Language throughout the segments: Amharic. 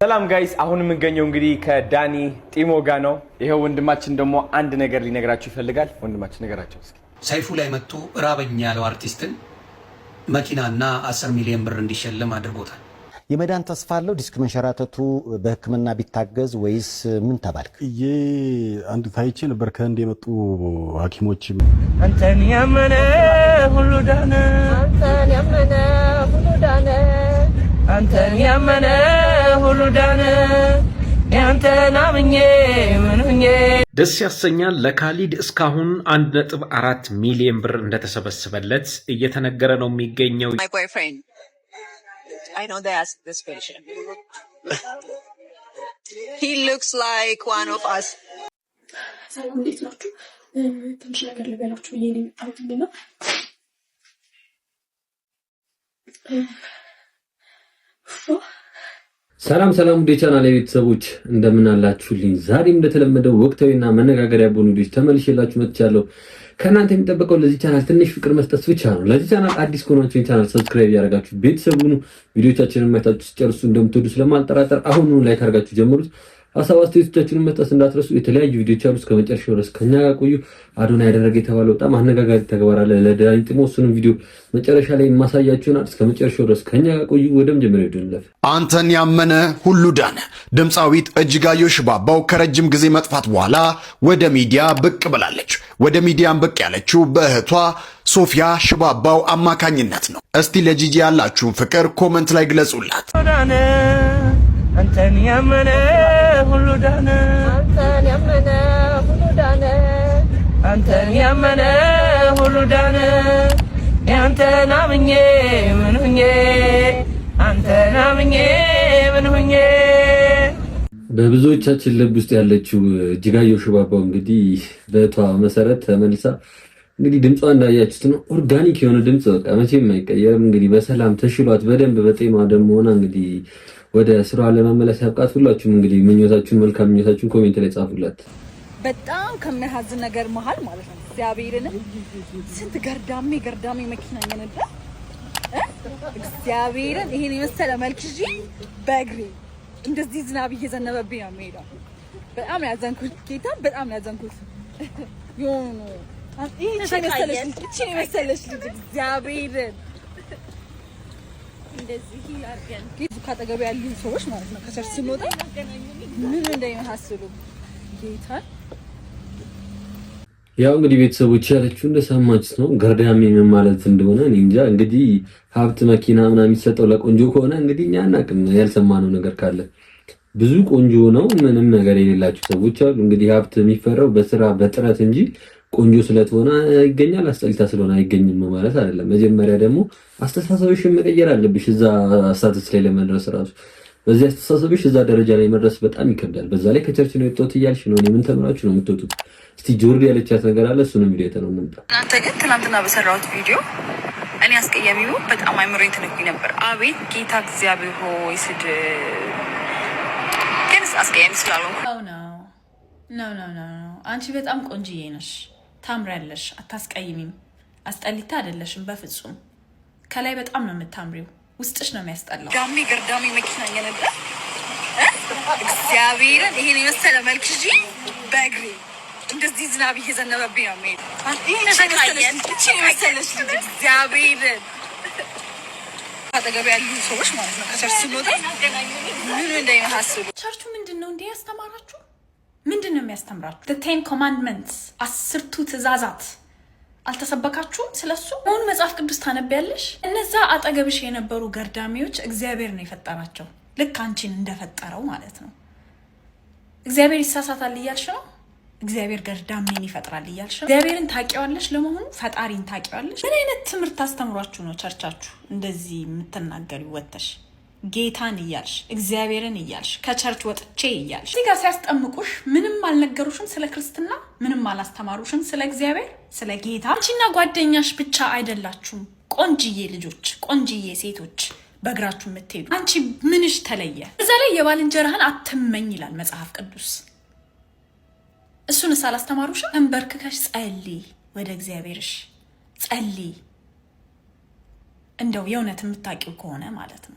ሰላም ጋይስ አሁን የምንገኘው እንግዲህ ከዳኒ ጢሞ ጋር ነው። ይሄው ወንድማችን ደግሞ አንድ ነገር ሊነግራችሁ ይፈልጋል። ወንድማችን ነገራቸው እስኪ። ሰይፉ ላይ መጥቶ ራበኛ ያለው አርቲስትን መኪናና 10 ሚሊዮን ብር እንዲሸለም አድርጎታል። የመዳን ተስፋ አለው ዲስክ መንሸራተቱ በህክምና ቢታገዝ ወይስ ምን ተባልክ? አንድ ታይቼ ነበር ከእንደ የመጡ ሐኪሞች አንተን ያመነ ሁሉ ዳነ፣ አንተን ያመነ ሁሉ ዳነ፣ አንተን ያመነ ሁሉ ዳነ፣ ያንተን አምኜ ምን ሆኜ። ደስ ያሰኛል። ለካሊድ እስካሁን 1.4 ሚሊዮን ብር እንደተሰበሰበለት እየተነገረ ነው የሚገኘው። I know they asked this question. He looks like one of us. ሰላም እንዴት ናችሁ? ትንሽ ነገር ልበላችሁ ብዬ ነው የመጣሁትና ሰላም ውድ የቻናሌ ቤተሰቦች እንደምን አላችሁልኝ? ዛሬም እንደተለመደው ወቅታዊና መነጋገሪያ በሆኑ ቪዲዮዎች ተመልሼላችሁ መጥቻለሁ። ከእናንተ የሚጠበቀው ለዚህ ቻናል ትንሽ ፍቅር መስጠት ብቻ ነው። ለዚህ ቻናል አዲስ ከሆናችሁ ቻናል ሰብስክራይብ ያደርጋችሁ ቤተሰቡን ቪዲዮቻችንን ማየታችሁ ሲጨርሱ እንደምትወዱ ስለማልጠራጠር አሁኑኑ ላይክ አድርጋችሁ ጀምሩት። ሐሳብ አስተያየቶቻችሁን መስጠት እንዳትረሱ። የተለያዩ ቪዲዮዎች አሉ፣ እስከ መጨረሻው ድረስ ከኛ ጋር ቆዩ። አዶና ያደረገ የተባለው በጣም አነጋጋሪ ተግባር አለ ለዳኒ ጢሞ። እሱንም ቪዲዮ መጨረሻ ላይ ማሳያችሁና እስከ መጨረሻው ድረስ ከኛ ጋር ቆዩ። ወደ መጀመሪያው ቪዲዮ እንለፍ። አንተን ያመነ ሁሉ ዳነ። ድምፃዊት እጅጋየሁ ሽባባው ከረጅም ጊዜ መጥፋት በኋላ ወደ ሚዲያ ብቅ ብላለች። ወደ ሚዲያም ብቅ ያለችው በእህቷ ሶፊያ ሽባባው አማካኝነት ነው። እስቲ ለጂጂ ያላችሁን ፍቅር ኮመንት ላይ ግለጹላት። አንተን ያመነ ሁሉ ዳነ፣ አንተን ያመነ ሁሉ ዳነ፣ አንተን ያመነ ሁሉ ዳነ፣ ያንተን አምኜ ምን ሆኜ፣ አንተን አምኜ ምን ሆኜ። በብዙዎቻችን ልብ ውስጥ ያለችው እጅጋየሁ ሽባባው እንግዲህ በቷ መሰረት ተመልሳ እንግዲህ ድምጿ እንዳያችሁት ነው። ኦርጋኒክ የሆነ ድምጽ በቃ መቼም አይቀየርም። እንግዲህ በሰላም ተሽሏት በደንብ በጤና ደግሞ ሆና እንግዲህ ወደ ስራዋ ለመመለስ ያብቃት። ሁላችሁም እንግዲህ ምኞታችሁን መልካም ምኞታችሁን ኮሜንት ላይ ጻፉላት። በጣም ከሚያሳዝን ነገር መሃል ማለት ነው እግዚአብሔርን ስንት ገርዳሜ መኪና እየነዳ እግዚአብሔርን ይሄን የመሰለ መልክ ይዤ በእግሬ እንደዚህ ዝናብ እየዘነበብኝ ነው የምሄደው። በጣም ያዘንኩት ጌታ በጣም ያዘንኩት ዮኑ ይሄ መሰለሽ ልጅ እግዚአብሔርን እንደዚህ ያርገን ካጠገብ ያሉ ሰዎች ማለት ነው ከቸርች ስንወጣ ምን እንደሚያሳስሉ ጌታ። ያው እንግዲህ ቤተሰቦች ያለችው እንደሰማችሁት ነው። ገርዳሜ ምን ማለት እንደሆነ እኔ እንጃ። እንግዲህ ሀብት መኪና ምናምን የሚሰጠው ለቆንጆ ከሆነ እንግዲህ እኛ አናውቅም። ያልሰማነው ነገር ካለ ብዙ ቆንጆ ነው ምንም ነገር የሌላቸው ሰዎች አሉ። እንግዲህ ሀብት የሚፈራው በስራ በጥረት እንጂ ቆንጆ ስለሆነ ይገኛል፣ አስጠልታ ስለሆነ አይገኝም ማለት አይደለም። መጀመሪያ ደግሞ አስተሳሰብሽን መቀየር አለብሽ። እዛ ስታተስ ላይ ለመድረስ ራሱ በዚህ አስተሳሰብሽ እዛ ደረጃ ላይ መድረስ በጣም ይከብዳል። በዛ ላይ ከቸርች ነው የወጣሁት እያልሽ ነው። ምን ተምራችሁ ነው የምትወጡት? እስቲ ጆርዲ ያለቻት ነገር አለ፣ እሱንም ቪዲዮ ተነው እንምጣ። እናንተ ግን ትናንትና በሰራሁት ቪዲዮ እኔ አስቀያሚው በጣም አይምሮኝ ተነኩኝ ነበር። አቤት ጌታ እግዚአብሔር ሆይ ስድ ግን አስቀያሚ ስላልሆንኩ ኖ አንቺ በጣም ቆንጅዬ ነሽ፣ ታምሪያለሽ፣ አታስቀይሚም፣ አስጠሊታ አይደለሽም በፍጹም። ከላይ በጣም ነው የምታምሪው፣ ውስጥሽ ነው የሚያስጠላው። ገርዳሜ መኪና እየነዳ እግዚአብሔርን ይሄን የመሰለ መልክ ይዤ በእግሬ እንደዚህ ዝናብ እየዘነበብኝ ነው የምሄደው። ይሄ መሰለሽ ልጅ እግዚአብሔርን ካጠገብ ያሉ ሰዎች ማለት ነው ከቸርች ስንወጣ ምን እንደሚያሳስሉ። ቸርቹ ምንድን ነው እንዴ ያስተማራችሁ? ምንድን ነው የሚያስተምራችሁ? the 10 commandments 10ቱ ትእዛዛት አልተሰበካችሁም? ስለሱ አሁን መጽሐፍ ቅዱስ ታነቢያለሽ። እነዛ አጠገብሽ የነበሩ ገርዳሚዎች እግዚአብሔር ነው የፈጠራቸው፣ ልክ አንቺን እንደፈጠረው ማለት ነው። እግዚአብሔር ይሳሳታል እያልሽ ነው? እግዚአብሔር ገርዳሜን ይፈጥራል እያልሽ ነው? እግዚአብሔርን ታውቂዋለሽ? ለመሆኑ ፈጣሪን ታውቂዋለሽ? ምን አይነት ትምህርት ታስተምሯችሁ ነው ቸርቻችሁ እንደዚህ የምትናገሪው? ወተሽ ጌታን እያልሽ እግዚአብሔርን እያልሽ ከቸርች ወጥቼ እያልሽ እዚህ ጋር ሲያስጠምቁሽ ምንም አልነገሩሽም ስለ ክርስትና፣ ምንም አላስተማሩሽም ስለ እግዚአብሔር ስለ ጌታ። አንቺና ጓደኛሽ ብቻ አይደላችሁም ቆንጅዬ ልጆች፣ ቆንጅዬ ሴቶች በእግራችሁ የምትሄዱ። አንቺ ምንሽ ተለየ? እዛ ላይ የባልንጀራህን አትመኝ ይላል መጽሐፍ ቅዱስ። እሱንስ አላስተማሩሽም? እንበርክከሽ ጸልይ፣ ወደ እግዚአብሔርሽ ጸልይ። እንደው የእውነት የምታውቂው ከሆነ ማለት ነው።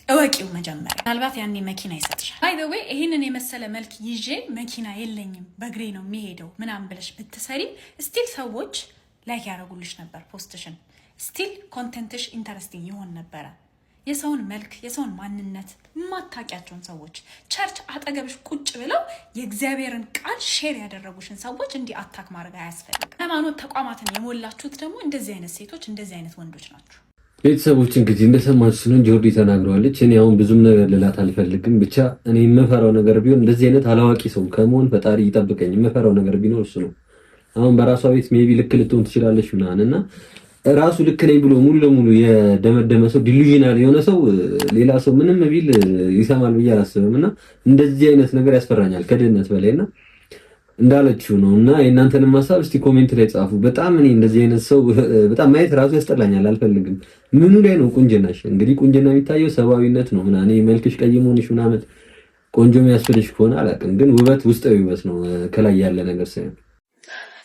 እወቂው መጀመሪያ። ምናልባት ያኔ መኪና ይሰጥሻል። ባይ ዘ ዌይ ይህንን የመሰለ መልክ ይዤ መኪና የለኝም በእግሬ ነው የሚሄደው ምናምን ብለሽ ብትሰሪ ስቲል ሰዎች ላይክ ያደረጉልሽ ነበር ፖስትሽን። ስቲል ኮንተንትሽ ኢንተረስቲንግ ይሆን ነበረ። የሰውን መልክ የሰውን ማንነት የማታውቂያቸውን ሰዎች ቸርች አጠገብሽ ቁጭ ብለው የእግዚአብሔርን ቃል ሼር ያደረጉሽን ሰዎች እንዲህ አታክ ማድረግ አያስፈልግም። ሃይማኖት ተቋማትን የሞላችሁት ደግሞ እንደዚህ አይነት ሴቶች እንደዚህ አይነት ወንዶች ናቸው። ቤተሰቦች እንግዲህ እንደሰማችሁ ነው ጆርዲ ተናግረዋለች። እኔ አሁን ብዙም ነገር ልላት አልፈልግም። ብቻ እኔ የምፈራው ነገር ቢሆን እንደዚህ አይነት አላዋቂ ሰው ከመሆን ፈጣሪ ይጠብቀኝ። የምፈራው ነገር ቢኖር እሱ ነው። አሁን በራሷ ቤት ሜቢ ልክ ልትሆን ትችላለች ምናምንና ራሱ ልክ ነኝ ብሎ ሙሉ ለሙሉ የደመደመ ሰው ዲሉዥናል የሆነ ሰው ሌላ ሰው ምንም ቢል ይሰማል ብዬ አላስብም። እና እንደዚህ አይነት ነገር ያስፈራኛል ከድህነት በላይና እንዳለችው ነው። እና የእናንተንም ሀሳብ እስቲ ኮሜንት ላይ ጻፉ። በጣም እኔ እንደዚህ አይነት ሰው በጣም ማየት ራሱ ያስጠላኛል፣ አልፈልግም። ምኑ ላይ ነው ቁንጅናሽ? እንግዲህ ቁንጅና የሚታየው ሰብአዊነት ነው ምናምን። እኔ መልክሽ ቀይ መሆንሽ ምናምን ቆንጆ የሚያስፈልሽ ከሆነ አላውቅም፣ ግን ውበት ውስጣዊ ውበት ነው ከላይ ያለ ነገር ሳይሆን።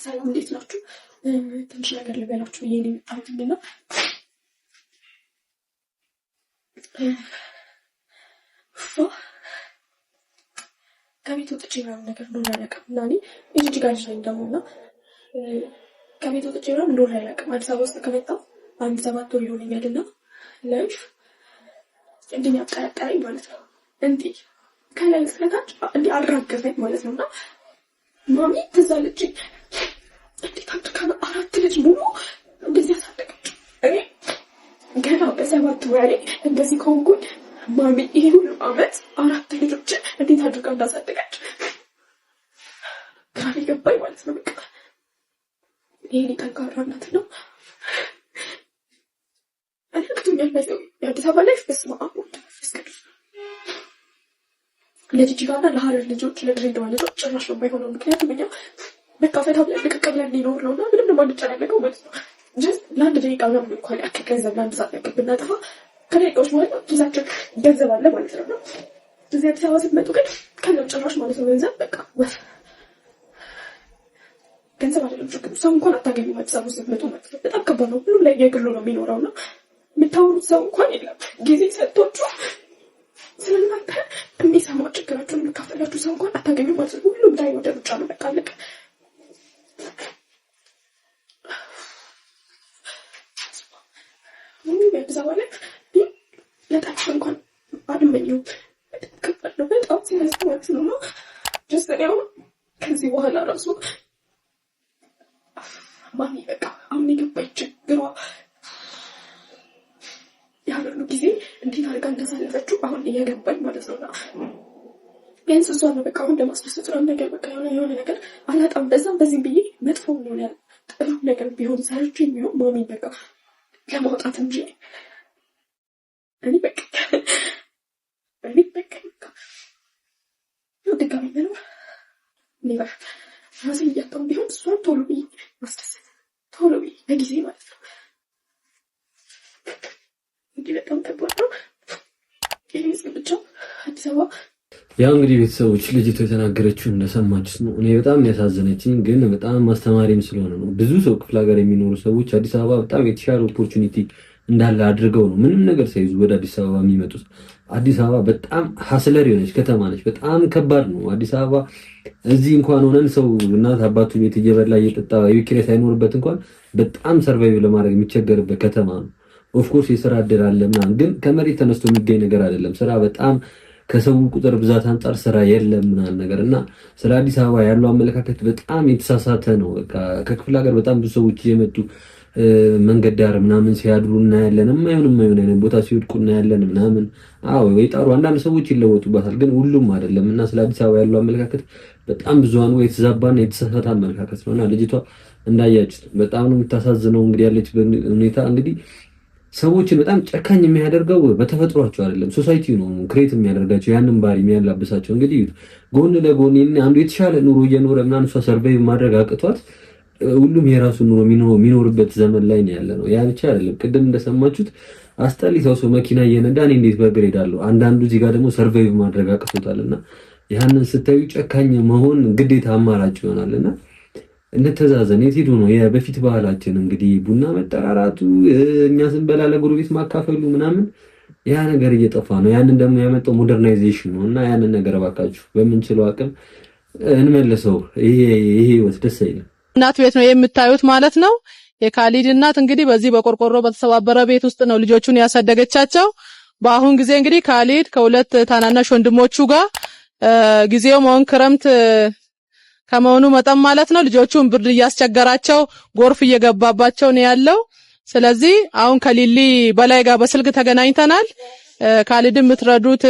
ሰላም እንዴት ናችሁ? ትንሽ ነገር ልበላችሁ ብዬ ነው የመጣሁት። እና ከቤት ወጥቼ ምናምን ነገር እንደሆነ አላውቅም። እና እኔ የጅጅጋ ልጅ ነኝ ደግሞ እና ከቤት ወጥቼ ምናምን እንደሆነ አላውቅም። አዲስ አበባ ውስጥ ከመጣሁ 7 ወር ይሆነኛል። እና ላይፍ እንዲህ ያጠራጠረኝ ማለት ነው። እንዲህ ከላይ እስከታች እንዲህ አልራገፈኝ ማለት ነው። እና ማሚ ትዝ አለችኝ እንዴት አድርጋ 4 ልጅ ሙሉ እንደዚህ ያሳደገችው። እኔ ገና በ7 ወሬ እንደዚህ ከሆንኩኝ ማሚ ይሄ ሁሉ ዓመት 4 ልጆች እንዴት አድርጋ እንዳሳደገች ግራ ገባኝ ማለት ነው። በቃ ይሄ ጠንካራ እናት ነው። እኔ ከቱኛል ነው የአዲስ አበባ ላይ በስመ አብ ወወልድ ወመንፈስ ቅዱስ ለጅጅጋና ለሐረር ልጆች ለድሬዳዋ ልጆች ጭራሽ ነው የማይሆነው። ምክንያቱም እኛ በቃ ፈታ ብለን ልቅቅ ብለን ሊኖር ነው እና ምንም ነው የማንጨናነቀው ማለት ነው። ጀስት ለአንድ ደቂቃ ምናምን እንኳን ያክል ገንዘብ ለአንድ ሰዓት ያክል ብናጠፋ ከደቂቃዎች በኋላ ኪሳችን ገንዘብ አለ ማለት ነው። እና እዚህ አዲስ አበባ ስትመጡ ግን ከለም ጭራሽ ማለት ነው ገንዘብ በቃ ወፍ ገንዘብ አይደለም ችግሩ። ሰው እንኳን አታገኙ አዲስ አበባ ስትመጡ ማለት ነው። በጣም ከባድ ነው። ሁሉም ላይ የግሉ ነው የሚኖረው እና የምታወሩት ሰው እንኳን የለም። ጊዜ ሰጥቶችሁ ስለእናንተ የሚሰማ ችግራችሁን የሚካፈላችሁ ሰው እንኳን አታገኙ ማለት ነው። ሁሉም ላይ ወደ ሩጫ ነው በቃ አለቀ። አዲስ አበባ ላይ ለጣች እንኳን አልመኘውም። በጣም ከባድ ነው። በጣም ሲያስብ ማለት ነው። እና ጀስት እኔ አሁን ከዚህ በኋላ ራሱ ማሚ በቃ አሁን የገባኝ ችግሯ ያሁሉ ጊዜ እንዴት አድርጋ እንዳሳለፈችው አሁን እየገባኝ ማለት ነው። እና ቢያንስ እሷ ነው በቃ አሁን ለማስደሰት ነው ነገር በቃ የሆነ ነገር አላጣም በዛም በዚህም ብዬ መጥፎ ሆነ ጥሩ ነገር ቢሆን ሰርቼ የሚሆን ማሚ በቃ ለማውጣት እንጂ እኔ በቃ ድጋሚ መኖር ኔቨር ራሴን እያጣሁ ቢሆን እሷን ቶሎ ብዬ ማስደሰት ቶሎ ብዬ በጊዜ ማለት ነው። እንዲህ በጣም ከባድ ነው። ይህ ብቻ አዲስ አበባ ያው እንግዲህ ቤተሰቦች ልጅቷ የተናገረችው እንደሰማችሁት ነው። እኔ በጣም ያሳዘነችኝ ግን በጣም ማስተማሪም ስለሆነ ነው። ብዙ ሰው ክፍለ ሀገር የሚኖሩ ሰዎች አዲስ አበባ በጣም የተሻለ ኦፖርቹኒቲ እንዳለ አድርገው ነው ምንም ነገር ሳይዙ ወደ አዲስ አበባ የሚመጡት። አዲስ አበባ በጣም ሀስለር የሆነች ከተማ ነች። በጣም ከባድ ነው አዲስ አበባ። እዚህ እንኳን ሆነን ሰው እናት አባቱ ቤት እየበላ እየጠጣ የቤት ኪራይ ሳይኖርበት እንኳን በጣም ሰርቫይቭ ለማድረግ የሚቸገርበት ከተማ ነው። ኦፍኮርስ የስራ እድል አለ ምናምን፣ ግን ከመሬት ተነስቶ የሚገኝ ነገር አይደለም። ስራ በጣም ከሰው ቁጥር ብዛት አንጻር ስራ የለም ምናምን ነገር እና ስለ አዲስ አበባ ያለው አመለካከት በጣም የተሳሳተ ነው። በቃ ከክፍለ ሀገር በጣም ብዙ ሰዎች እየመጡ መንገድ ዳር ምናምን ሲያድሩ እናያለን። የማይሆን አይነት ቦታ ሲወድቁ እናያለን ምናምን። አዎ ይጣሩ፣ አንዳንድ ሰዎች ይለወጡባታል፣ ግን ሁሉም አይደለም። እና ስለ አዲስ አበባ ያለው አመለካከት በጣም ብዙሃኑ የተዛባና የተሳሳተ አመለካከት ነውና ልጅቷ እንዳያችሁት በጣም ነው የምታሳዝነው። እንግዲህ ያለች ሁኔታ እንግዲህ ሰዎችን በጣም ጨካኝ የሚያደርገው በተፈጥሯቸው አይደለም፣ ሶሳይቲው ነው ክሬት የሚያደርጋቸው ያንን ባህሪ የሚያላብሳቸው። እንግዲህ ጎን ለጎን አንዱ የተሻለ ኑሮ እየኖረ ምናምን እሷ ሰርቫይቭ ማድረግ አቅቷት ሁሉም የራሱ ኑሮ የሚኖርበት ዘመን ላይ ነው ያለ ነው። ያ ብቻ አይደለም፣ ቅድም እንደሰማችሁት አስጠሊታው ሰው መኪና እየነዳ እኔ እንዴት በእግር ሄዳለሁ? አንዳንዱ እዚህ ጋር ደግሞ ሰርቫይቭ ማድረግ አቅቶታልና ያንን ስታዩ ጨካኝ መሆን ግዴታ አማራጭ ይሆናልና እንተዛዘን። የት ሄዱ ነው የበፊት ባህላችን? እንግዲህ ቡና መጠራራቱ፣ እኛ ስንበላ ለጎረቤት ማካፈሉ ምናምን ያ ነገር እየጠፋ ነው። ያንን ደግሞ ያመጣው ሞደርናይዜሽን ነው እና ያንን ነገር እባካችሁ በምንችለው አቅም እንመልሰው። ይሄ ህይወት ደስ አይልም። እናት ቤት ነው የምታዩት ማለት ነው። የካሊድ እናት እንግዲህ በዚህ በቆርቆሮ በተሰባበረ ቤት ውስጥ ነው ልጆቹን ያሳደገቻቸው። በአሁን ጊዜ እንግዲህ ካሊድ ከሁለት ታናናሽ ወንድሞቹ ጋር ጊዜው መሆን ክረምት ከመሆኑ መጠን ማለት ነው ልጆቹን ብርድ እያስቸገራቸው ጎርፍ እየገባባቸው ነው ያለው። ስለዚህ አሁን ከሊሊ በላይ ጋር በስልክ ተገናኝተናል። ካሊድን የምትረዱት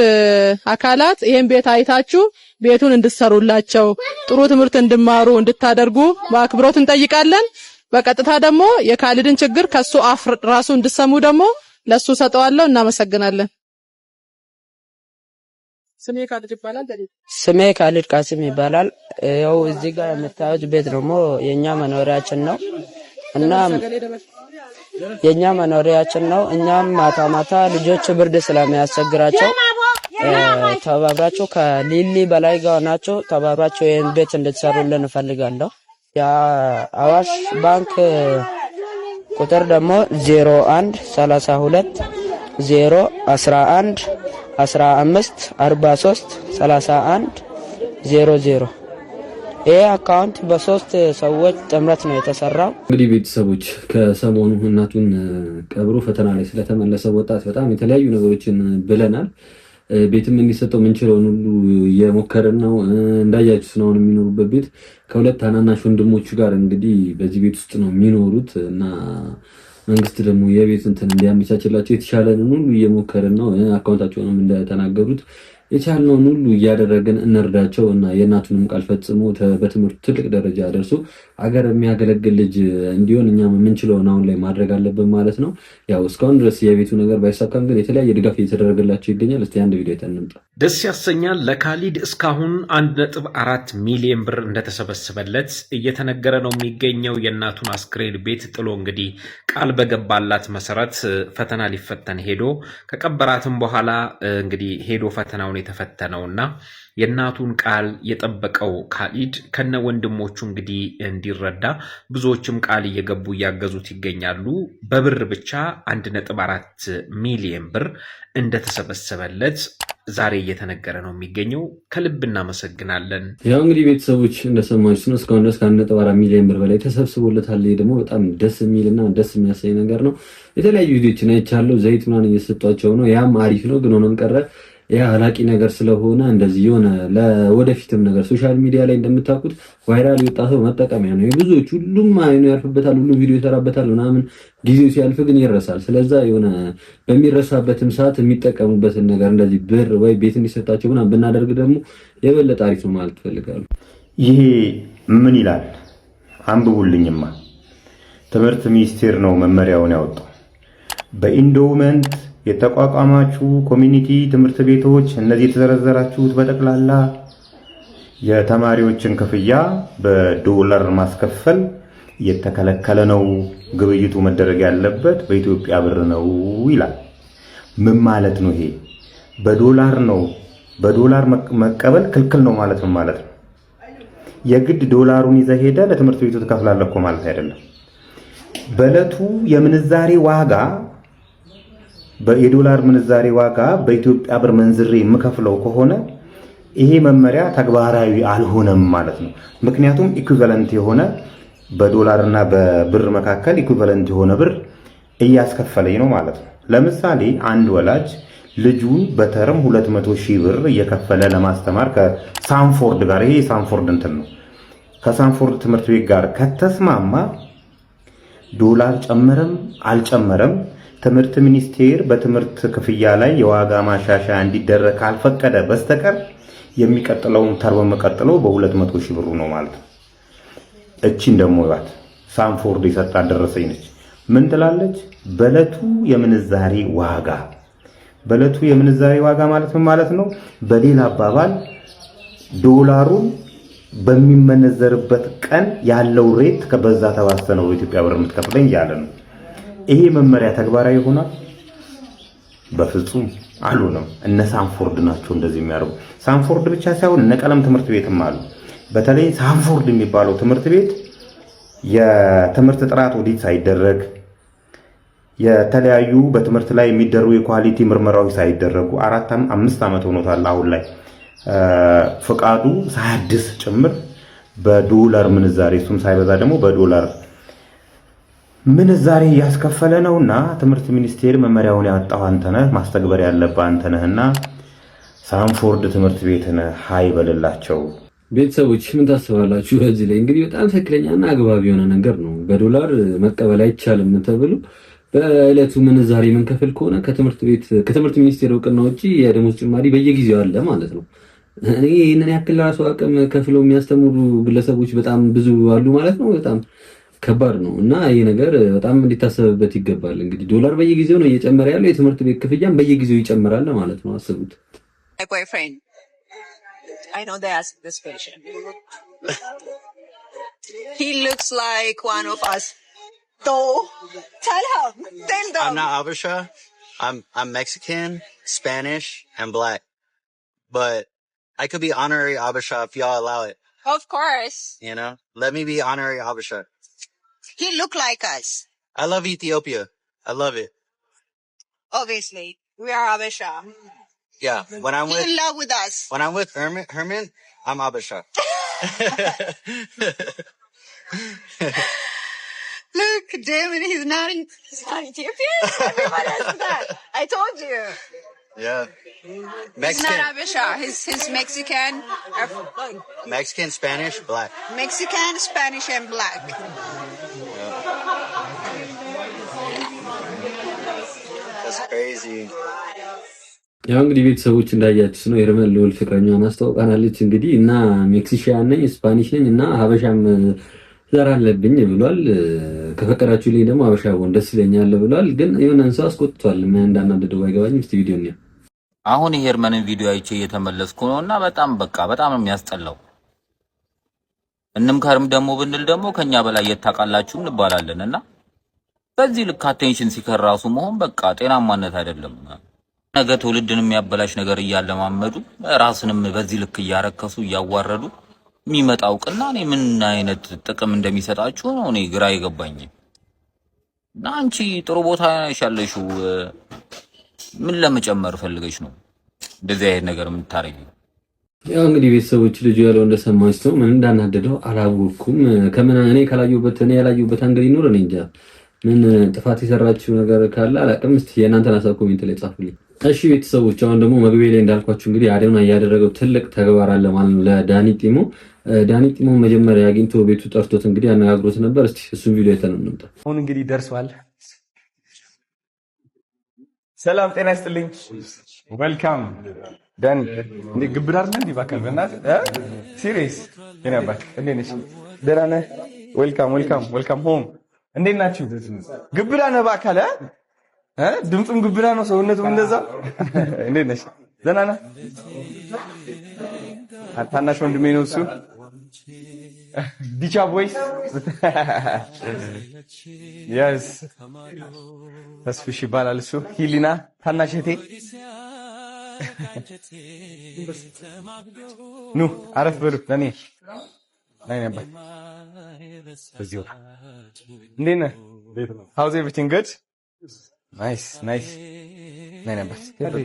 አካላት ይሄን ቤት አይታችሁ ቤቱን እንድትሰሩላቸው ጥሩ ትምህርት እንድማሩ እንድታደርጉ በአክብሮት እንጠይቃለን። በቀጥታ ደግሞ የካሊድን ችግር ከሱ አፍ ራሱ እንድሰሙ ደግሞ ለሱ ሰጠዋለሁ። እናመሰግናለን። ስሜ ካሊድ ይባላል። ስሜ ካሊድ ቃሲም ይባላል። ያው እዚህ ጋር የምታዩት ቤት ደግሞ የኛ መኖሪያችን ነው እና የኛ መኖሪያችን ነው። እኛም ማታ ማታ ልጆች ብርድ ስለሚያስቸግራቸው ተባብራችሁ ከሊሊ በላይ ጋር ናቸው ተባብራችሁ ይሄን ቤት እንድትሰሩልን እፈልጋለሁ። የአዋሽ ባንክ ቁጥር ደግሞ 01 32 011 15 43 31 00 ይሄ አካውንት በሶስት ሰዎች ጥምረት ነው የተሰራው። እንግዲህ ቤተሰቦች ከሰሞኑ እናቱን ቀብሮ ፈተና ላይ ስለተመለሰ ወጣት በጣም የተለያዩ ነገሮችን ብለናል። ቤትም እንዲሰጠው ምንችለውን ሁሉ እየሞከርን ነው። እንዳያችሁት ነው የሚኖሩበት ቤት ከሁለት ታናናሽ ወንድሞቹ ጋር እንግዲህ በዚህ ቤት ውስጥ ነው የሚኖሩት እና መንግስት ደግሞ የቤት እንትን እንዲያመቻችላቸው የተሻለንን ሁሉ እየሞከርን ነው። አካውንታቸውንም እንደተናገሩት የቻልነውን ሁሉ እያደረግን እንርዳቸው እና የእናቱንም ቃል ፈጽሞ በትምህርቱ ትልቅ ደረጃ ደርሶ አገር የሚያገለግል ልጅ እንዲሆን እኛም የምንችለውን አሁን ላይ ማድረግ አለብን ማለት ነው። ያው እስካሁን ድረስ የቤቱ ነገር ባይሳካም ግን የተለያየ ድጋፍ እየተደረገላቸው ይገኛል። እስቲ አንድ ቪዲዮ እንምጣ። ደስ ያሰኛል። ለካሊድ እስካሁን 1.4 ሚሊዮን ብር እንደተሰበሰበለት እየተነገረ ነው የሚገኘው። የእናቱን አስክሬን ቤት ጥሎ እንግዲህ ቃል በገባላት መሰረት ፈተና ሊፈተን ሄዶ ከቀበራትም በኋላ እንግዲህ ሄዶ ፈተናውን የተፈተነውና የእናቱን ቃል የጠበቀው ካሊድ ከነ ወንድሞቹ እንግዲህ እንዲረዳ ብዙዎችም ቃል እየገቡ እያገዙት ይገኛሉ። በብር ብቻ 1.4 ሚሊዮን ብር እንደተሰበሰበለት ዛሬ እየተነገረ ነው የሚገኘው። ከልብ እናመሰግናለን። ያው እንግዲህ ቤተሰቦች እንደሰማችሁ ነው እስካሁን ድረስ ከ1.4 ሚሊዮን ብር በላይ ተሰብስቦለታል። ደግሞ በጣም ደስ የሚልና ደስ የሚያሳይ ነገር ነው። የተለያዩ ቪዲዮችን አይቻለሁ። ዘይት ምናምን እየሰጧቸው ነው። ያም አሪፍ ነው። ግን ሆኖም ቀረ ያ አላቂ ነገር ስለሆነ እንደዚህ የሆነ ለወደፊትም ነገር ሶሻል ሚዲያ ላይ እንደምታውቁት ቫይራል የወጣ ሰው መጠቀሚያ ነው የብዙዎች። ሁሉም አይኑ ያልፍበታል፣ ሁሉም ቪዲዮ ይሰራበታል ምናምን። ጊዜው ሲያልፍ ግን ይረሳል። ስለዛ የሆነ በሚረሳበትም ሰዓት የሚጠቀሙበትን ነገር እንደዚህ ብር ወይ ቤት እንዲሰጣቸው ምናምን ብናደርግ ደግሞ የበለጠ አሪፍ ነው ማለት ፈልጋለሁ። ይሄ ምን ይላል አንብቡልኝማ። ትምህርት ሚኒስቴር ነው መመሪያውን ያወጣው። በኢንዶመንት የተቋቋማችሁ ኮሚኒቲ ትምህርት ቤቶች እነዚህ የተዘረዘራችሁት በጠቅላላ የተማሪዎችን ክፍያ በዶላር ማስከፈል የተከለከለ ነው። ግብይቱ መደረግ ያለበት በኢትዮጵያ ብር ነው ይላል። ምን ማለት ነው? ይሄ በዶላር ነው። በዶላር መቀበል ክልክል ነው ማለት ነው ማለት ነው። የግድ ዶላሩን ይዘህ ሄደህ ለትምህርት ቤቱ ትከፍላለህ እኮ ማለት አይደለም። በዕለቱ የምንዛሬ ዋጋ የዶላር ምንዛሬ ዋጋ በኢትዮጵያ ብር መንዝሬ የምከፍለው ከሆነ ይሄ መመሪያ ተግባራዊ አልሆነም ማለት ነው። ምክንያቱም ኢኩቫለንት የሆነ በዶላርና በብር መካከል ኢኩቫለንት የሆነ ብር እያስከፈለኝ ነው ማለት ነው። ለምሳሌ አንድ ወላጅ ልጁን በተርም 200,000 ብር እየከፈለ ለማስተማር ከሳንፎርድ ጋር ይሄ ሳንፎርድ እንትን ነው ከሳንፎርድ ትምህርት ቤት ጋር ከተስማማ ዶላር ጨመረም አልጨመረም ትምህርት ሚኒስቴር በትምህርት ክፍያ ላይ የዋጋ ማሻሻያ እንዲደረግ ካልፈቀደ በስተቀር የሚቀጥለውን ተርም መቀጥለው በ200,000 ብር ነው ማለት ነው። እቺን ደግሞ ያት ሳንፎርድ የሰጣት ደረሰኝ ነች። ምን ትላለች? በዕለቱ የምንዛሬ ዋጋ። በዕለቱ የምንዛሬ ዋጋ ማለት ምን ማለት ነው? በሌላ አባባል ዶላሩን በሚመነዘርበት ቀን ያለው ሬት ከበዛ ተባስተነው በኢትዮጵያ ብር የምትከፍለኝ ያለ ነው። ይሄ መመሪያ ተግባራዊ ይሆናል? በፍጹም አልሆነም። እነ ሳንፎርድ ናቸው እንደዚህ የሚያደርጉ። ሳንፎርድ ብቻ ሳይሆን እነ ቀለም ትምህርት ቤትም አሉ። በተለይ ሳንፎርድ የሚባለው ትምህርት ቤት የትምህርት ጥራት ኦዲት ሳይደረግ የተለያዩ በትምህርት ላይ የሚደረጉ የኳሊቲ ምርመራዎች ሳይደረጉ 4-5 ዓመት ሆኖታል። አሁን ላይ ፍቃዱ ሳያድስ ጭምር በዶላር ምንዛሬ እሱም ሳይበዛ ደግሞ በዶላር ምንዛሬ እያስከፈለ ነውና ትምህርት ሚኒስቴር መመሪያውን ያወጣው አንተነህ ማስተግበር ያለብህ አንተነህና ሳንፎርድ ትምህርት ቤትን ሀይ በልላቸው። ቤተሰቦች ምን ታስባላችሁ? በዚህ ላይ እንግዲህ በጣም ትክክለኛና አግባብ የሆነ ነገር ነው። በዶላር መቀበል አይቻልም ተብሎ በዕለቱ ምንዛሬ የምንከፍል ከሆነ ከትምህርት ሚኒስቴር እውቅና ውጪ የደሞዝ ጭማሪ በየጊዜው አለ ማለት ነው። እኔ ይህንን ያክል ራሱ አቅም ከፍለው የሚያስተምሩ ግለሰቦች በጣም ብዙ አሉ ማለት ነው። በጣም ከባድ ነው እና ይህ ነገር በጣም እንዲታሰብበት ይገባል። እንግዲህ ዶላር በየጊዜው ነው እየጨመረ ያለው፣ የትምህርት ቤት ክፍያም በየጊዜው ይጨምራል ማለት ነው። አስቡት። My boyfriend. I know they asked this question. He looks like one of us. So, tell him. Tell them. I'm not Abisha. I'm Mexican, Spanish, and black. But I could be honorary Abisha if y'all allow it. Of course. You know? Let me be honorary Abisha. He look like us. I love Ethiopia. I love it. Obviously. We are Abisha. Yeah. When I'm in love with us. When I'm with Herman, I'm Abisha. Look, Damon, he's not Ethiopian. Everybody has that. I told you. Yeah. He's not Abisha. He's Mexican. Mexican, Spanish, black. Mexican, Spanish, and black. Yeah. That's crazy. ያው እንግዲህ ቤተሰቦች እንዳያችሁት ነው የርመን ልዑል ፍቅረኛዋን አስተዋውቃናለች። እንግዲህ እና ሜክሲካን ነኝ፣ ስፓኒሽ ነኝ እና ሀበሻም ዘር አለብኝ ብሏል። ከፈቀዳችሁ ላይ ደግሞ ሀበሻ ወንድ ደስ ይለኛል ብሏል። ግን የሆነን ሰው አስቆጥቷል። ምን እንዳናደደው አይገባኝም። እስቲ ቪዲዮ ነው። አሁን የርመንን ቪዲዮ አይቼ እየተመለስኩ ነውና በጣም ነው የሚያስጠላው። እንምከርም ደግሞ ብንል ደግሞ ከኛ በላይ የታውቃላችሁ እንባላለንና በዚህ ልክ አቴንሽን ሲከር ራሱ መሆን በቃ ጤናማነት አይደለም። ነገ ትውልድን የሚያበላሽ ነገር እያለማመዱ ራስንም በዚህ ልክ እያረከሱ እያዋረዱ የሚመጣው ቅና እኔ ምን አይነት ጥቅም እንደሚሰጣችሁ ነው እኔ ግራ የገባኝ። እና አንቺ ጥሩ ቦታ ያሻለሽው ምን ለመጨመር ፈልገሽ ነው እንደዚህ አይነት ነገር የምታረጊው? ያው እንግዲህ ቤተሰቦች ልጁ ያለው እንደሰማችሁ ምን እንዳናደደው አላወኩም። እኔ ያላየሁበት አንገል ይኖር እኔ እንጃ። ምን ጥፋት የሰራችሁ ነገር ካለ አላቅም። እስቲ የእናንተን ሀሳብ ኮሜንት ላይ ጻፉልኝ። እሺ ቤተሰቦች አሁን ደግሞ መግቢያ ላይ እንዳልኳችሁ እንግዲህ አዶናይ ያደረገው ትልቅ ተግባር አለ ማለት ነው ለዳኒ ጢሞ። ዳኒ ጢሞ መጀመሪያ አግኝቶ ቤቱ ጠርቶት እንግዲህ አነጋግሮት ነበር። እስቲ እሱን ቪዲዮ አይተን እንምጣ። አሁን እንግዲህ ደርሷል። ሰላም ጤና ይስጥልኝ። ዌልካም ዳኒ። እንዴ ግብር አይደል እንዴ ባካል በእናትህ ሲሪየስ የነበር እንዴ ነሽ? ደህና ነህ? ዌልካም ሆም። እንዴት ናችሁ? ግብራ ነህ ባካል ድምፁም ግብራ ነው፣ ሰውነቱም እንደዛ። እንዴት ነሽ? ደህና ነህ? ታናሽ ወንድሜ ነው እሱ። ዲቻ ቦይስ yes ተስፍሽ ይባላል እሱ። ሂሊና ታናሽ እህቴ። ኑ አረፍ በሉ ለኔ ናይ ነበር በዚህ ወጣ። እንዴት ነህ? how's everything good? ናይስ ናይ ነበር።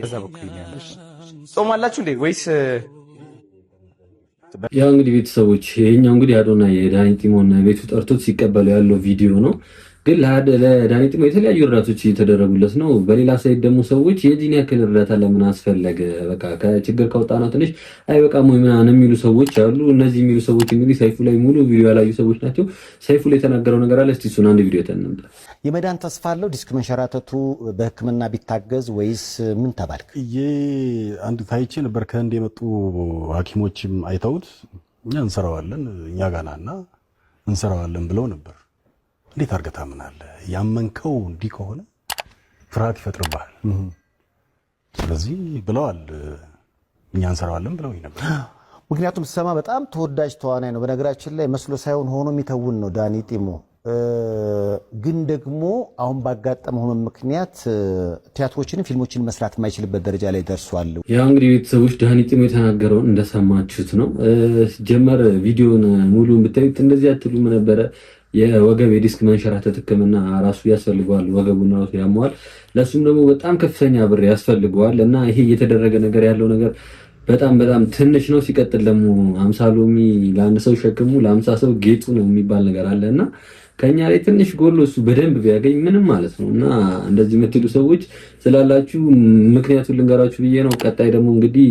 በዛ በኩል ያለሽ ጾም አላችሁ እንዴ ወይስ? ያው እንግዲህ ቤተሰቦች ይሄኛው እንግዲህ አዶናይ የዳኒ ጢሞን ቤቱ ጠርቶት ሲቀበሉ ያለው ቪዲዮ ነው። ግን ለዳኒ ጢሞ የተለያዩ እርዳቶች እየተደረጉለት ነው። በሌላ ሳይድ ደግሞ ሰዎች የዚህን ያክል እርዳታ ለምን አስፈለገ? በቃ ከችግር ከወጣ ነው ትንሽ አይበቃም ወይ ምናምን የሚሉ ሰዎች አሉ። እነዚህ የሚሉ ሰዎች እንግዲህ ሰይፉ ላይ ሙሉ ቪዲዮ ያላዩ ሰዎች ናቸው። ሰይፉ ላይ የተናገረው ነገር አለ። እስቲ እሱን አንድ ቪዲዮ ተነምጣ። የመዳን ተስፋ አለው ዲስክ መንሸራተቱ በሕክምና ቢታገዝ ወይስ ምን ተባልክ? አንድ ታይቼ ነበር። ከህንድ የመጡ ሐኪሞችም አይተውት እኛ እንሰራዋለን እኛ ጋናና እንሰራዋለን ብለው ነበር። እንዴት አድርገህ ታምናለህ? ያመንከው እንዲህ ከሆነ ፍርሃት ይፈጥርብሃል። ስለዚህ ብለዋል እኛ እንሰራዋለን ብለው ነበር። ምክንያቱም ሰማ በጣም ተወዳጅ ተዋናይ ነው። በነገራችን ላይ መስሎ ሳይሆን ሆኖ የሚተውን ነው ዳኒ ጢሞ። ግን ደግሞ አሁን ባጋጠመው ምክንያት ቲያትሮችንም ፊልሞችን መስራት የማይችልበት ደረጃ ላይ ደርሷል። ያው እንግዲህ ቤተሰቦች ዳኒ ጢሞ የተናገረውን እንደሰማችሁት ነው። ጀመር ቪዲዮን ሙሉን ብታዩት እንደዚህ አትሉም ነበረ። የወገብ የዲስክ መንሸራተት ህክምና ራሱ ያስፈልገዋል። ወገቡን ራሱ ያመዋል። ለሱም ደግሞ በጣም ከፍተኛ ብር ያስፈልገዋል እና ይሄ እየተደረገ ነገር ያለው ነገር በጣም ትንሽ ነው። ሲቀጥል ደግሞ 50 ሎሚ ለአንድ ሰው ሸክሙ ለ50 ሰው ጌጡ ነው የሚባል ነገር አለና ከኛ ላይ ትንሽ ጎሎ እሱ በደንብ ቢያገኝ ምንም ማለት ነው። እና እንደዚህ የምትሉ ሰዎች ስላላችሁ ምክንያቱን ልንገራችሁ ብዬ ነው። ቀጣይ ደግሞ እንግዲህ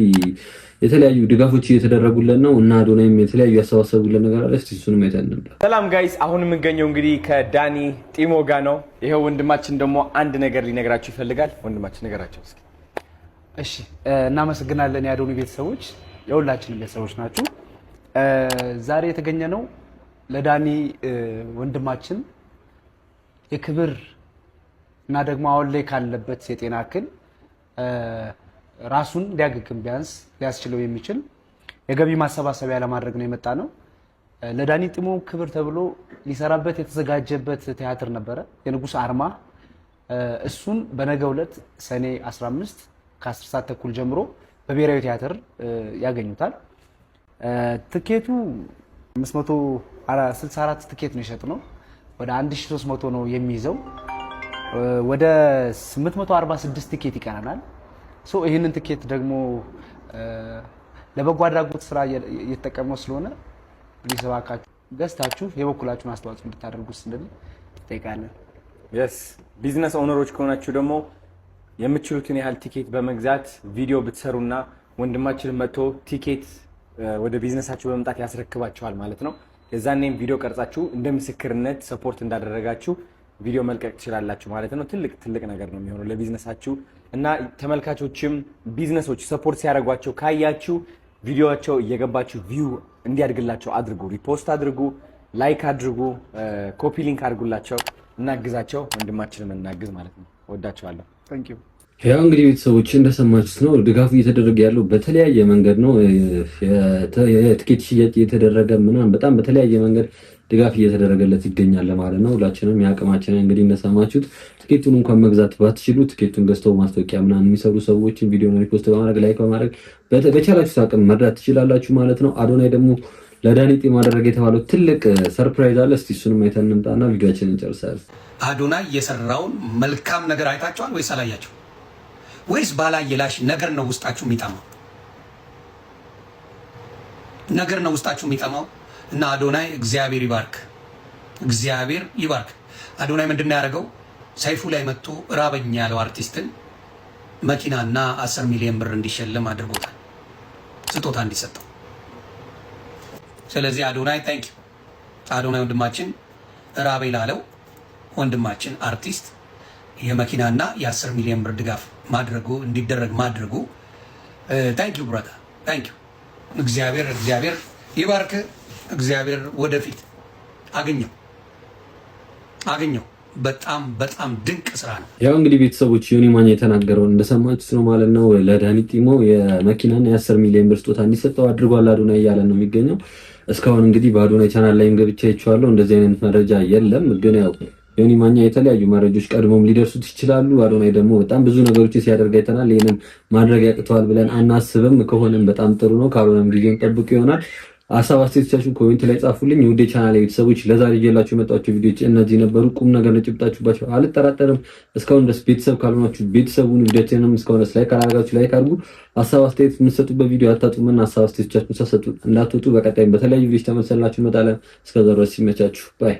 የተለያዩ ድጋፎች እየተደረጉልን ነው እና አዶናይም የተለያዩ ያሰባሰቡልን ነገር አለ። እስቲ እሱንም አይተን ነበር። ሰላም ጋይስ፣ አሁን የምንገኘው እንግዲህ ከዳኒ ጢሞ ጋር ነው። ይሄው ወንድማችን ደግሞ አንድ ነገር ሊነግራችሁ ይፈልጋል። ወንድማችን ነገራቸው እስኪ። እሺ፣ እናመሰግናለን የአዶኒ ቤተሰቦች፣ የሁላችንም ቤተሰቦች ናችሁ። ዛሬ የተገኘ ነው ለዳኒ ወንድማችን የክብር እና ደግሞ አሁን ላይ ካለበት የጤና እክል ራሱን ሊያገግም ቢያንስ ሊያስችለው የሚችል የገቢ ማሰባሰቢያ ለማድረግ ነው የመጣ ነው። ለዳኒ ጢሞ ክብር ተብሎ ሊሰራበት የተዘጋጀበት ቲያትር ነበረ፣ የንጉሥ አርማ። እሱን በነገው ዕለት ሰኔ 15 ከ10 ሰዓት ተኩል ጀምሮ በብሔራዊ ቲያትር ያገኙታል። ትኬቱ 564 ትኬት ነው የሸጥነው። ወደ 1300 ነው የሚይዘው። ወደ 846 ትኬት ይቀረናል። ይህንን ትኬት ደግሞ ለበጎ አድራጎት ስራ እየተጠቀመው ስለሆነ ሊሰባካችሁ ገዝታችሁ የበኩላችሁን አስተዋጽኦ እንድታደርጉ ስንል እንጠይቃለን። የስ ቢዝነስ ኦነሮች ከሆናችሁ ደግሞ የምትችሉትን ያህል ቲኬት በመግዛት ቪዲዮ ብትሰሩና ወንድማችንን መጥቶ ቲኬት ወደ ቢዝነሳችሁ በመምጣት ያስረክባችኋል ማለት ነው። የዛኔም ቪዲዮ ቀርጻችሁ እንደ ምስክርነት ሰፖርት እንዳደረጋችሁ ቪዲዮ መልቀቅ ትችላላችሁ ማለት ነው። ትልቅ ነገር ነው የሚሆነው ለቢዝነሳችሁ እና ተመልካቾችም ቢዝነሶች ሰፖርት ሲያደርጓቸው ካያችሁ ቪዲዮቸው እየገባችሁ ቪው እንዲያድግላቸው አድርጉ፣ ሪፖስት አድርጉ፣ ላይክ አድርጉ፣ ኮፒ ሊንክ አድርጉላቸው፣ እናግዛቸው። ወንድማችንን እናግዝ ማለት ነው። ወዳችኋለሁ። ታንክ ዩ። ያው እንግዲህ ቤተሰቦች እንደሰማችሁት ነው ድጋፉ እየተደረገ ያለው በተለያየ መንገድ ነው። የትኬት ሽያጭ እየተደረገ ምናምን በጣም በተለያየ መንገድ ድጋፍ እየተደረገለት ይገኛል ማለት ነው። ሁላችንም የአቅማችንን እንግዲህ እንደሰማችሁት ትኬቱን እንኳን መግዛት ባትችሉ ትኬቱን ገዝተው ማስታወቂያ ምናምን የሚሰሩ ሰዎችን ቪዲዮን ሪፖስት በማድረግ ላይክ በማድረግ በቻላችሁት አቅም መርዳት ትችላላችሁ ማለት ነው። አዶናይ ደግሞ ለዳኒ ጢሞ ማድረግ የተባለው ትልቅ ሰርፕራይዝ አለ። እስቲ እሱንም አይተን እንምጣና ቪዲዮአችንን እንጨርሳለን። አዶናይ የሰራውን መልካም ነገር አይታችኋል ወይስ አላያችሁ? ወይስ ባላየላሽ ነገር ነው ውስጣችሁ የሚጠማው? ነገር ነው ውስጣችሁ የሚጠማው። እና አዶናይ እግዚአብሔር ይባርክ፣ እግዚአብሔር ይባርክ። አዶናይ ምንድነው ያደረገው? ሰይፉ ላይ መጥቶ ራበኛ ያለው አርቲስትን መኪናና 10 ሚሊዮን ብር እንዲሸለም አድርጎታል፣ ስጦታ እንዲሰጠው። ስለዚህ አዶናይ ታንክ ዩ። አዶናይ ወንድማችን ራቤ ላለው ወንድማችን አርቲስት የመኪናና የ10 ሚሊዮን ብር ድጋፍ እንዲደረግ ማድረጉ ታንክ ዩ ብራታ፣ ታንክ ዩ። እግዚአብሔር ይባርክ። እግዚአብሔር ወደፊት አገኘው። በጣም ድንቅ ስራ ነው። ያው እንግዲህ ቤተሰቦች ዮኒ ማኛ የተናገረውን እንደሰማችሁት ነው ማለት ነው። ለዳኒ ጢሞ የመኪናና የ10 ሚሊዮን ብር ስጦታ እንዲሰጠው አድርጓል አዶናይ እያለ ነው የሚገኘው። እስካሁን እንግዲህ በአዶናይ ቻናል ላይም ገብቼ አይቼዋለሁ። እንደዚህ አይነት መረጃ የለም፣ ግን ያው ዮኒ ማኛ የተለያዩ መረጃዎች ቀድሞም ሊደርሱት ይችላሉ። አዶናይ ደግሞ በጣም ብዙ ነገሮች ሲያደርግ አይተናል። ይሄንን ማድረግ ያቅተዋል ብለን አናስብም። ከሆነም በጣም ጥሩ ነው፣ ካልሆነም ጊዜን ጠብቁ ይሆናል። ሀሳብ አስተያየቶቻችሁን ኮሜንት ላይ ጻፉልኝ። ውዴ ቻናል ቤተሰቦች ለዛሬ ይዤላችሁ የመጣችሁ ቪዲዮዎች እነዚህ ነበሩ። ቁም ነገር ጭብጣችሁባቸው አልጠራጠርም። እስካሁን ድረስ ቤተሰብ ካልሆናችሁ ቤተሰቡን ቪዲዮችንም እስካሁን ድረስ ላይክ ካላደረጋችሁ ላይክ አድርጉ። ሀሳብ አስተያየት የምትሰጡበት ቪዲዮ አታጡምና ሀሳብ አስተያየቶቻችሁን ሳትሰጡ እንዳትወጡ። በቀጣይም በተለያዩ ቪዲዮዎች ተመልሰላችሁ እንመጣለን። እስከዛ ድረስ ሲመቻችሁ ባይ